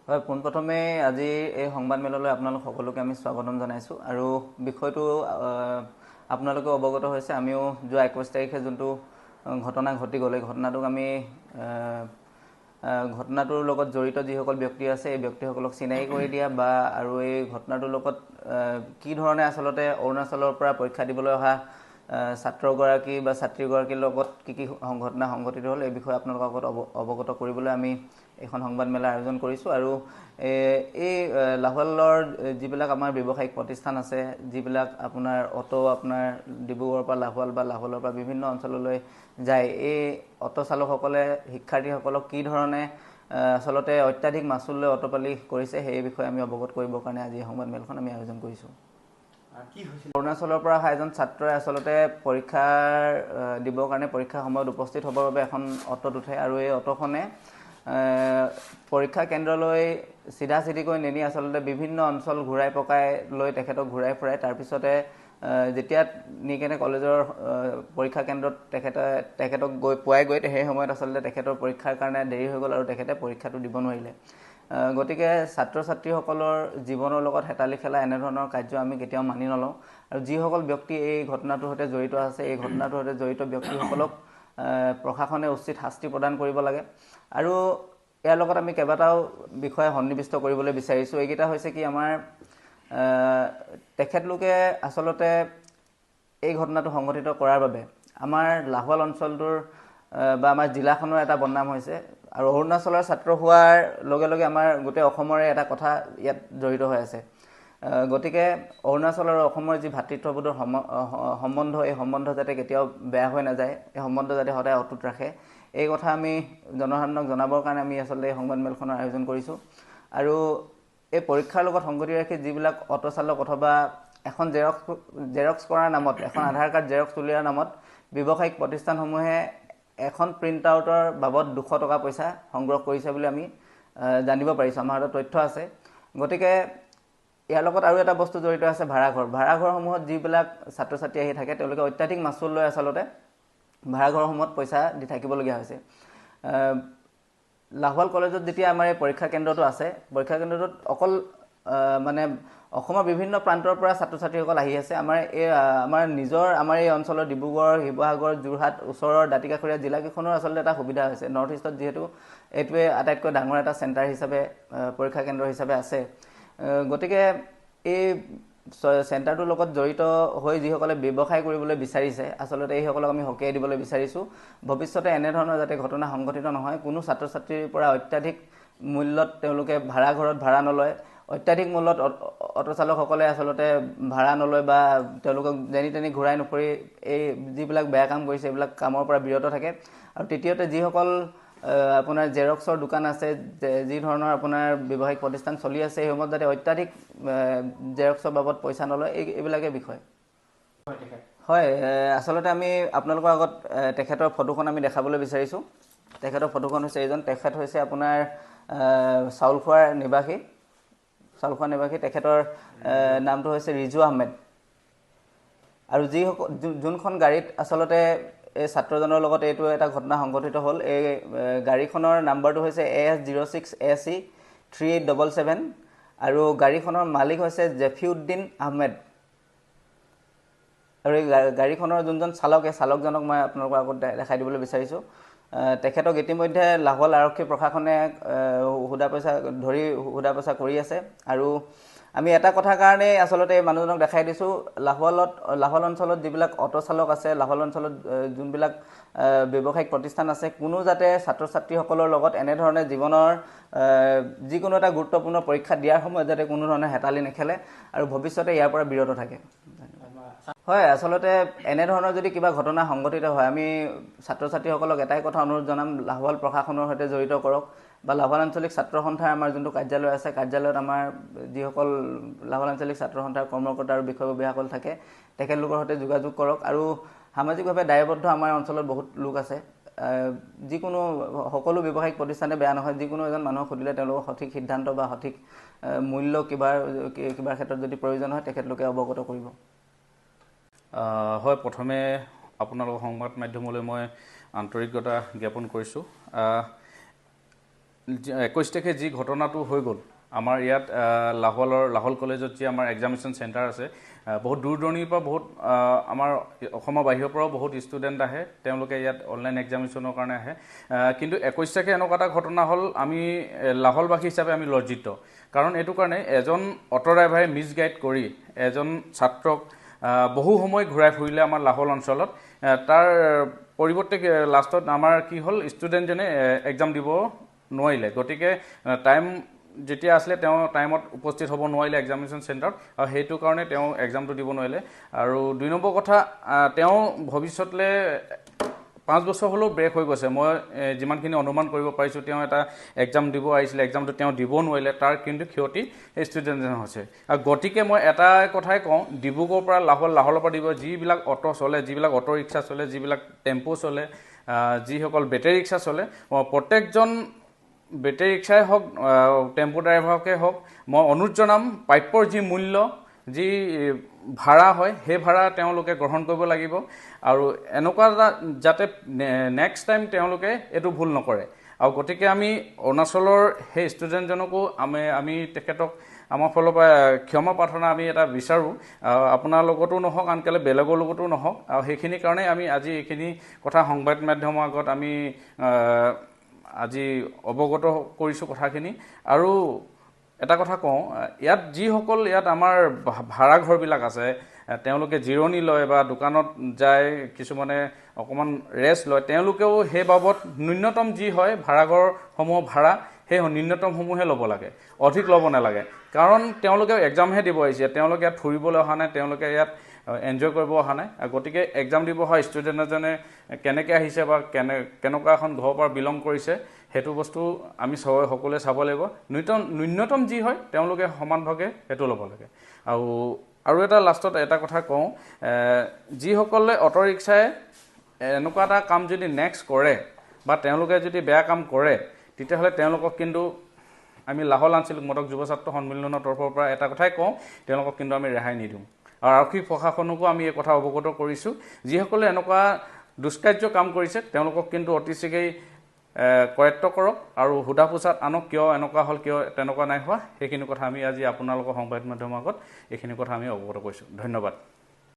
হয়, পোনপ্ৰথমে আজি এই সংবাদমেললৈ আপোনালোক সকলোকে আমি স্বাগতম জনাইছোঁ আৰু বিষয়টো আপোনালোকে অৱগত হৈছে। আমিও যোৱা 21 তাৰিখে যোনটো ঘটনা ঘটি গ'ল, এই ঘটনাটোক আমি ঘটনাটোৰ লগত জড়িত যিসকল ব্যক্তি আছে এই ব্যক্তিসকলক চিনাকি কৰি দিয়া বা আৰু এই ঘটনাটোৰ লগত কি ধৰণে আচলতে অৰুণাচলৰ পৰা পৰীক্ষা দিবলৈ অহা ছাত্ৰগৰাকী বা ছাত্ৰীগৰাকীৰ লগত কি কি ঘটনা সংঘটিত হ'ল এই বিষয়ে আপোনালোকৰ আগত অৱগত কৰিবলৈ আমি এখন সংবাদমেলৰ আয়োজন কৰিছোঁ। আৰু এই লাহোৱালৰ যিবিলাক আমাৰ ব্যৱসায়িক প্ৰতিষ্ঠান আছে, যিবিলাক আপোনাৰ অটো আপোনাৰ ডিব্ৰুগড়ৰ পৰা লাহোৱাল বা লাহোৱালৰ পৰা বিভিন্ন অঞ্চললৈ যায়, এই অটো চালকসকলে শিক্ষাৰ্থীসকলক কি ধৰণে আচলতে অত্যাধিক মাচুল লৈ অটপালি কৰিছে সেই বিষয়ে আমি অৱগত কৰিবৰ কাৰণে আজি সংবাদমেলখন আমি আয়োজন কৰিছোঁ। অৰুণাচলৰ পৰা অহা এজন ছাত্ৰই আচলতে পৰীক্ষা দিবৰ কাৰণে পৰীক্ষাৰ সময়ত উপস্থিত হ'বৰ বাবে এখন অটোত উঠে আৰু এই অটোখনে পৰীক্ষা কেন্দ্ৰলৈ চিধাচিধিকৈ নিনি আচলতে বিভিন্ন অঞ্চল ঘূৰাই পকাই লৈ তেখেতক ঘূৰাই ফুৰাই। তাৰপিছতে যেতিয়া নিকেনে কলেজৰ পৰীক্ষা কেন্দ্ৰত তেখেতক পোৱাই গৈ সেই সময়ত আচলতে তেখেতৰ পৰীক্ষাৰ কাৰণে দেৰি হৈ গ'ল আৰু তেখেতে পৰীক্ষাটো দিব নোৱাৰিলে। গতিকে ছাত্ৰ ছাত্ৰীসকলৰ জীৱনৰ লগত হেতালি খেলা এনেধৰণৰ কাৰ্য আমি কেতিয়াও মানি নলওঁ আৰু যিসকল ব্যক্তি এই ঘটনাটোৰ সৈতে জড়িত আছে এই ঘটনাটোৰ সৈতে জড়িত ব্যক্তিসকলক প্ৰশাসনে উচিত শাস্তি প্ৰদান কৰিব লাগে। আৰু ইয়াৰ লগত আমি কেইবাটাও বিষয়ে সন্নিৱিষ্ট কৰিবলৈ বিচাৰিছোঁ। এইকেইটা হৈছে কি, আমাৰ তেখেতলোকে আচলতে এই ঘটনাটো সংঘটিত কৰাৰ বাবে আমাৰ লাহোৱাল অঞ্চলটোৰ বা আমাৰ জিলাখনৰ এটা বদনাম হৈছে আৰু অৰুণাচলৰ ছাত্ৰ হোৱাৰ লগে লগে আমাৰ গোটেই অসমৰে এটা কথা ইয়াত জড়িত হৈ আছে। গতিকে অৰুণাচল আৰু অসমৰ যি ভাতৃত্ববোধৰ সম্বন্ধ, এই সম্বন্ধ যাতে কেতিয়াও বেয়া হৈ নাযায়, এই সম্বন্ধ যাতে সদায় অটুট ৰাখে, এই কথা আমি জনসাধাৰণক জনাবৰ কাৰণে আমি আচলতে এই সংবাদমেলখনৰ আয়োজন কৰিছোঁ। আৰু এই পৰীক্ষাৰ লগত সংগতি ৰাখি যিবিলাক অটো চালক অথবা এখন জেৰক্স কৰাৰ নামত, এখন আধাৰ কাৰ্ড জেৰক্স উলিওৱাৰ নামত ব্যৱসায়িক প্ৰতিষ্ঠানসমূহে এখন প্ৰিণ্ট আউটৰ বাবদ 200 টকা পইচা সংগ্ৰহ কৰিছে বুলি আমি জানিব পাৰিছোঁ, আমাৰ হাতত তথ্য আছে। গতিকে ইয়াৰ লগত আৰু এটা বস্তু জড়িত আছে, ভাড়াঘৰসমূহত যিবিলাক ছাত্ৰ ছাত্ৰী আহি থাকে তেওঁলোকে অত্যাধিক মাচুল লৈ আচলতে ভাড়াঘৰসমূহত পইচা দি থাকিবলগীয়া হৈছে। লাহোৱাল কলেজত যেতিয়া আমাৰ এই পৰীক্ষা কেন্দ্ৰটো আছে, পৰীক্ষা কেন্দ্ৰটোত অকল মানে অসমৰ বিভিন্ন প্ৰান্তৰ পৰা ছাত্ৰ ছাত্ৰীসকল আহি আছে। আমাৰ এই অঞ্চলৰ ডিব্ৰুগড়, শিৱসাগৰ, যোৰহাট, ওচৰৰ দাঁতিকাষৰীয়া জিলাকেইখনৰ আচলতে এটা সুবিধা হৈছে। নৰ্থ ইষ্টত যিহেতু এইটোৱে আটাইতকৈ ডাঙৰ এটা চেণ্টাৰ হিচাপে পৰীক্ষা কেন্দ্ৰ হিচাপে আছে। গতিকে এই চেণ্টাৰটোৰ লগত জড়িত হৈ যিসকলে ব্যৱসায় কৰিবলৈ বিচাৰিছে আচলতে এইসকলক আমি সকীয়াই দিবলৈ বিচাৰিছোঁ। ভৱিষ্যতে এনেধৰণৰ যাতে ঘটনা সংঘটিত নহয়, কোনো ছাত্ৰ ছাত্ৰীৰ পৰা অত্যাধিক মূল্যত তেওঁলোকে ভাড়াঘৰত ভাড়া নলয়, অত্যাধিক মূল্যত অটো চালকসকলে আচলতে ভাড়া নলয় বা তেওঁলোকক যেনি তেনি ঘূৰাই নুফুৰি এই যিবিলাক বেয়া কাম কৰিছে এইবিলাক কামৰ পৰা বিৰত থাকে। আৰু তৃতীয়তে যিসকল আপোনাৰ জেৰক্সৰ দোকান আছে, যি ধৰণৰ আপোনাৰ ব্যৱসায়িক প্ৰতিষ্ঠান চলি আছে, সেইসমূহত যাতে অত্যাধিক জেৰক্সৰ বাবদ পইচা নলয়, এইবিলাকে বিষয়। হয়, আচলতে আমি আপোনালোকৰ আগত তেখেতৰ ফটোখন আমি দেখাবলৈ বিচাৰিছোঁ। তেখেতৰ ফটোখন হৈছে তেখেত হৈছে আপোনাৰ চাউলখোৱাৰ নিবাসী। তেখেতৰ নামটো হৈছে ৰিজু আহমেদ। আৰু যোনখন গাড়ীত আচলতে এই ছাত্ৰজনৰ লগত এইটো এটা ঘটনা সংঘটিত হ'ল, এই গাড়ীখনৰ নাম্বাৰটো হৈছে AS06AC3877 আৰু গাড়ীখনৰ মালিক হৈছে জেফিউদ্দিন আহমেদ। আৰু এই গাড়ীখনৰ যোনজন চালক, এই চালকজনক মই আপোনালোকৰ আগত দেখাই দিবলৈ বিচাৰিছোঁ। তেখেতক ইতিমধ্যে লাহোৱাল আৰক্ষী প্ৰশাসনে সোধা পোছা কৰি আছে। আৰু আমি এটা কথাৰ কাৰণেই আচলতে এই মানুহজনক দেখাই দিছোঁ, লাহোৱাল অঞ্চলত যিবিলাক অটো চালক আছে, লাহোৱাল অঞ্চলত যোনবিলাক ব্যৱসায়িক প্ৰতিষ্ঠান আছে, কোনো যাতে ছাত্ৰ ছাত্ৰীসকলৰ লগত এনেধৰণে জীৱনৰ যিকোনো এটা গুৰুত্বপূৰ্ণ পৰীক্ষা দিয়াৰ সময়ত যাতে কোনো ধৰণে হেতালি নেখেলে আৰু ভৱিষ্যতে ইয়াৰ পৰা বিৰত থাকে। হয়, আচলতে এনেধৰণৰ যদি কিবা ঘটনা সংঘটিত হয়, আমি ছাত্ৰ ছাত্ৰীসকলক এটাই কথা অনুৰোধ জনাম, লাহোৱাল প্ৰশাসনৰ সৈতে জড়িত কৰক বা লাহোৱাল আঞ্চলিক ছাত্ৰ সন্থাৰ আমাৰ যোনটো কাৰ্যালয় আছে, কাৰ্যালয়ত আমাৰ যিসকল লাহোৱাল আঞ্চলিক ছাত্ৰ সন্থাৰ কৰ্মকৰ্তা আৰু বিষয়ববীয়াসকল থাকে তেখেতলোকৰ সৈতে যোগাযোগ কৰক। আৰু সামাজিকভাৱে দায়বদ্ধ আমাৰ অঞ্চলত বহুত লোক আছে। সকলো ব্যৱসায়িক প্ৰতিষ্ঠানে বেয়া নহয়, যিকোনো এজন মানুহক সুধিলে তেওঁলোকৰ সঠিক সিদ্ধান্ত বা সঠিক মূল্য কিবাৰ ক্ষেত্ৰত যদি প্ৰয়োজন হয় তেখেতলোকে অৱগত কৰিব। হয়, প্ৰথমে আপোনালোকৰ সংবাদ মাধ্যমলৈ মই আন্তৰিকতা জ্ঞাপন কৰিছোঁ। 21 তাৰিখে যি ঘটনাটো হৈ গ'ল আমাৰ ইয়াত লাহোল কলেজত যি আমাৰ এক্সামিনেশ্যন চেণ্টাৰ আছে বহুত দূৰ দূৰণিৰ পৰা বহুত আমাৰ অসমৰ বাহিৰৰ পৰাও বহুত ষ্টুডেণ্ট আহে তেওঁলোকে ইয়াত অনলাইন এক্সামিনেশ্যনৰ কাৰণে আহে কিন্তু 21 তাৰিখে এনেকুৱা এটা ঘটনা হ'ল আমি লাহোলবাসী হিচাপে আমি লজ্জিত কাৰণ এইটো কাৰণে এজন অটো ড্ৰাইভাৰে মিছগাইড কৰি এজন ছাত্ৰক বহু সময় ঘূৰাই ফুৰিলে আমাৰ লাহোল অঞ্চলত তাৰ পৰিৱৰ্তে লাষ্টত আমাৰ কি হ'ল ষ্টুডেণ্টজনে এক্সাম দিব নোৱাৰিলে গতিকে টাইম যেতিয়া আছিলে তেওঁ টাইমত উপস্থিত হ'ব নোৱাৰিলে এক্সামিনেশ্যন চেণ্টাৰত আৰু সেইটো কাৰণে তেওঁ এক্সামটো দিব নোৱাৰিলে আৰু 2 নম্বৰ কথা তেওঁ ভৱিষ্যতলৈ 5 বছৰ হ'লেও ব্ৰেক হৈ গৈছে মই যিমানখিনি অনুমান কৰিব পাৰিছোঁ তেওঁ এটা এক্সাম দিব আহিছিলে এক্সামটো তেওঁ দিব নোৱাৰিলে তাৰ কিন্তু ক্ষতি ষ্টুডেণ্টজনৰ হৈছে আৰু গতিকে মই এটা কথাই কওঁ ডিব্ৰুগড়ৰ পৰা লাহোলৰ পৰা দিব যিবিলাক অটো চলে যিবিলাক অটো ৰিক্সা চলে যিবিলাক টেম্পু চলে যিসকল বেটেৰী ৰিক্সা চলে প্ৰত্যেকজন বেটেৰী ৰিক্সাই হওক টেম্পু ড্ৰাইভাৰকে হওক মই অনুৰোধ জনাম প্ৰাপ্যৰ যি মূল্য যি ভাড়া হয় সেই ভাড়া তেওঁলোকে গ্ৰহণ কৰিব লাগিব আৰু এনেকুৱা যাতে নেক্সট টাইম তেওঁলোকে এইটো ভুল নকৰে আৰু গতিকে আমি অৰুণাচলৰ সেই ষ্টুডেণ্টজনকো আমি তেখেতক আমাৰ ফালৰ পৰা ক্ষমা প্ৰাৰ্থনা আমি এটা বিচাৰোঁ আপোনাৰ লগতো নহওক আনকালে বেলেগৰ লগতো নহওক আৰু সেইখিনি কাৰণে আমি আজি এইখিনি কথা সংবাদ মাধ্যমৰ আগত আমি আজি অৱগত কৰিছোঁ কথাখিনি আৰু এটা কথা কওঁ ইয়াত যিসকল ইয়াত আমাৰ ভাড়া ঘৰবিলাক আছে তেওঁলোকে জিৰণি লয় বা দোকানত যায় কিছুমানে অকণমান ৰেষ্ট লয় তেওঁলোকেও সেই বাবদ ন্যূনতম যি হয় ভাড়াঘৰসমূহ ভাড়া সেই ন্যূনতমসমূহে ল'ব লাগে অধিক ল'ব নালাগে কাৰণ তেওঁলোকে এক্সামহে দিব আহিছে তেওঁলোকে ইয়াত ফুৰিবলৈ অহা নাই তেওঁলোকে ইয়াত এনজয় কৰিব অহা নাই গতিকে এক্সাম দিব অহা ষ্টুডেণ্ট এজনে কেনেকৈ আহিছে বা কেনেকুৱা এখন ঘৰৰ পৰা বিলং কৰিছে সেইটো বস্তু আমি সকলোৱে চাব লাগিব ন্যূনতম যি হয় তেওঁলোকে সমানভাৱে সেইটো ল'ব লাগে আৰু এটা লাষ্টত এটা কথা কওঁ যিসকলে অটো ৰিক্সাই এনেকুৱা এটা কাম যদি নেক্সট কৰে বা তেওঁলোকে যদি বেয়া কাম কৰে তেতিয়াহ'লে তেওঁলোকক কিন্তু আমি লাহোল আঞ্চলিক মদক যুৱ ছাত্ৰ সন্মিলনৰ তৰফৰ পৰা এটা কথাই কওঁ তেওঁলোকক কিন্তু আমি ৰেহাই নিদিওঁ আৰু আৰক্ষী প্ৰশাসনকো আমি এই কথা অৱগত কৰিছোঁ যিসকলে এনেকুৱা দুষ্কাৰ্য কাম কৰিছে তেওঁলোকক কিন্তু অতি শীঘ্ৰেই কৰায়ত্ব কৰক আৰু সোধা পোছাত আনক কিয় এনেকুৱা হ'ল কিয় তেনেকুৱা নাই হোৱা সেইখিনি কথা আমি আজি আপোনালোকৰ সংবাদ মাধ্যমৰ আগত এইখিনি কথা আমি অৱগত কৰিছোঁ ধন্যবাদ